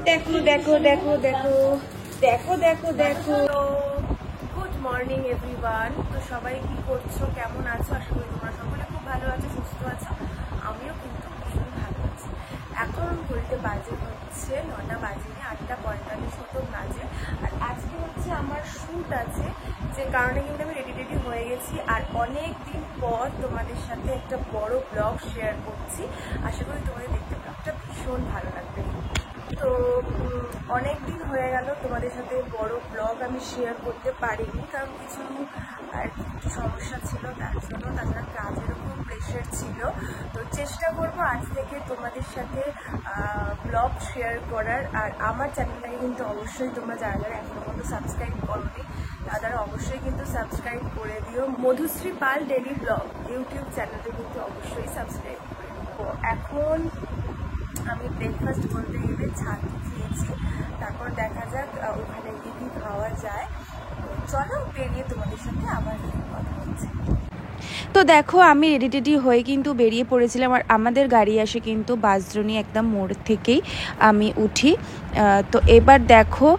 দেখো দেখো দেখো দেখো দেখো দেখো দেখো। Good morning everyone. তো সবাই কি করছো, কেমন আছো? আশা করি তোমরা সকলে খুব ভালো আছো, সুস্থ আছো। আমিও কিন্তু ভীষণ ভালো আছি। এখন ঘড়িতে বাজে হচ্ছে 9টা বাজেনি, 8:45 মতো বাজে। আর আজকে হচ্ছে আমার শ্যুট আছে, যে কারণে কিন্তু আমি রেডি হয়ে গেছি। আর অনেক দিন পর তোমাদের সাথে একটা বড় ব্লগ শেয়ার করছি। আশা করি তোমাদের দেখতে ব্লগটা ভীষণ ভালো লাগবে। তো অনেক দিন হয়ে গেল তোমাদের সাথে বড় ব্লগ আমি শেয়ার করতে পারিনি, কারণ কিছু আর কি সমস্যা ছিল তার জন্য, তাছাড়া কাজের উপর প্রেশার ছিল। তো চেষ্টা করবো আজ থেকে তোমাদের সাথে ব্লগ শেয়ার করার। আর আমার চ্যানেলটাকে কিন্তু অবশ্যই তোমরা যারা যারা এখনো পর্যন্ত সাবস্ক্রাইব করোনি তারা অবশ্যই কিন্তু সাবস্ক্রাইব করে দিও। মধুশ্রী পাল ডেলি ব্লগ ইউটিউব চ্যানেলটা কিন্তু অবশ্যই সাবস্ক্রাইব করে দিও। এখন আমি ব্রেকফাস্ট করতে গেলে ছাতু খেয়েছি, তারপর দেখা যাক ওখানে কি কি খাওয়া যায়। চলো বেরিয়ে তোমাদের সাথে আবার কথা হচ্ছে। তো দেখো আমি রেডি হয়ে কিন্তু বেরিয়ে পড়েছিলাম। আর আমাদের গাড়ি আসে কিন্তু বাসদ্রোণী একদম মোড় থেকেই আমি উঠি। তো এবার দেখো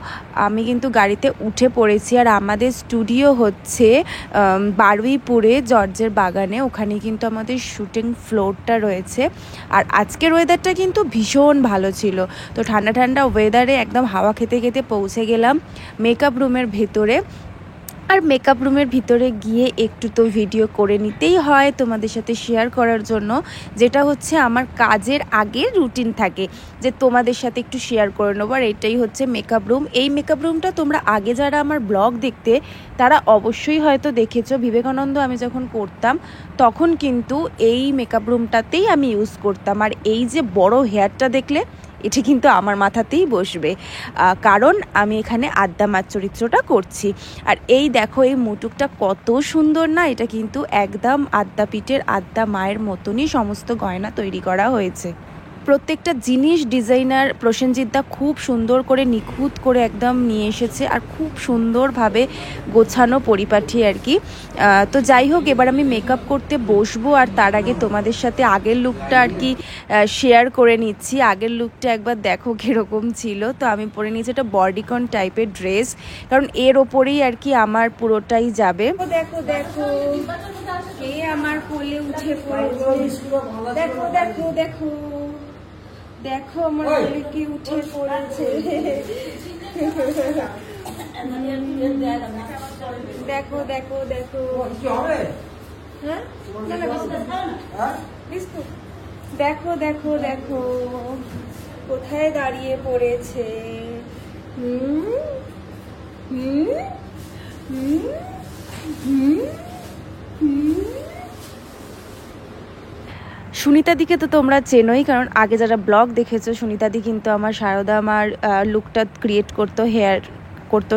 আমি কিন্তু গাড়িতে উঠে পড়েছি। আর আমাদের স্টুডিও হচ্ছে বারুইপুরে জর্জের বাগানে, ওখানে কিন্তু আমাদের শুটিং ফ্লোরটা রয়েছে। আর আজকের ওয়েদারটা কিন্তু ভীষণ ভালো ছিল। তো ঠান্ডা ঠান্ডা ওয়েদারে একদম হাওয়া খেতে খেতে পৌঁছে গেলাম মেকআপ রুমের ভেতরে। আর মেকআপ রুমের ভিতরে গিয়ে একটু তো ভিডিও করে নিতেই হয় তোমাদের সাথে শেয়ার করার জন্য, যেটা হচ্ছে আমার কাজের আগে রুটিন থাকে যে তোমাদের সাথে একটু শেয়ার করে নেবো। আর এটাই হচ্ছে মেকআপ রুম। এই মেকআপ রুমটা তোমরা আগে যারা আমার ব্লগ দেখতে তারা অবশ্যই হয়তো দেখেছো। বিবেকানন্দ আমি যখন করতাম তখন কিন্তু এই মেকআপ রুমটাতেই আমি ইউজ করতাম। আর এই যে বড় হেয়ারটা দেখলে এটা কিন্তু আমার মাথাতেই বসবে, কারণ আমি এখানে আদ্যা মার চরিত্রটা করছি। আর এই দেখো এই মুটুকটা কত সুন্দর না, এটা কিন্তু একদম আদ্যাপীঠের আদ্যা মায়ের মতনই সমস্ত গয়না তৈরি করা হয়েছে। প্রত্যেকটা জিনিস ডিজাইনার প্রসেনজিৎ দা খুব সুন্দর করে নিখুঁত করে একদম নিয়ে এসেছে, আর খুব সুন্দরভাবে গোছানো পরিপাটি আর কি। তো যাই হোক, এবার আমি মেকআপ করতে বসবো। আর তার আগে তোমাদের সাথে আগের লুকটা আর কি শেয়ার করে নিচ্ছি। আগের লুকটা একবার দেখো কীরকম ছিল। তো আমি পরে নিয়েছি একটা বডিকন টাইপের ড্রেস, কারণ এর ওপরেই আর কি আমার পুরোটাই যাবে। দেখো দেখো কে আমার কোলে উঠে পড়েছে, দেখো দেখো দেখো দেখো আমার কোলে কি উঠে পড়েছে। দেখো দেখো দেখো, হ্যাঁ দেখো দেখো দেখো কোথায় দাঁড়িয়ে পড়েছে। হুম হুম হুম হুম হুম। সুনিতাদিকে তো তোমরা চেনোই, কারণ আগে যারা ব্লগ দেখেছো সুনিতাদি কিন্তু আমার শারদা আমার লুকটা ক্রিয়েট করতো, হেয়ার করতো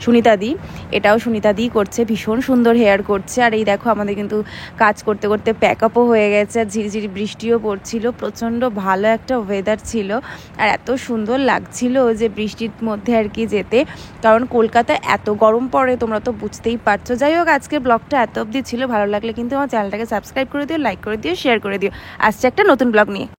সুনিতাদি। এটাও সুনিতাদিই করছে, ভীষণ সুন্দর হেয়ার করছে। আর এই দেখো আমাদের কিন্তু কাজ করতে করতে প্যাকআপও হয়ে গেছে। আর ঝিরিঝিরি বৃষ্টিও পড়ছিল, প্রচণ্ড ভালো একটা ওয়েদার ছিল। আর এত সুন্দর লাগছিল যে বৃষ্টির মধ্যে আর কি যেতে, কারণ কলকাতায় এত গরম পড়ে তোমরা তো বুঝতেই পারছো। যাই হোক, আজকের ব্লগটা এত অবধি ছিল। ভালো লাগলে কিন্তু আমার চ্যানেলটাকে সাবস্ক্রাইব করে দিও, লাইক করে দিও, শেয়ার করে দিও। আসছে একটা নতুন ব্লগ নিয়ে।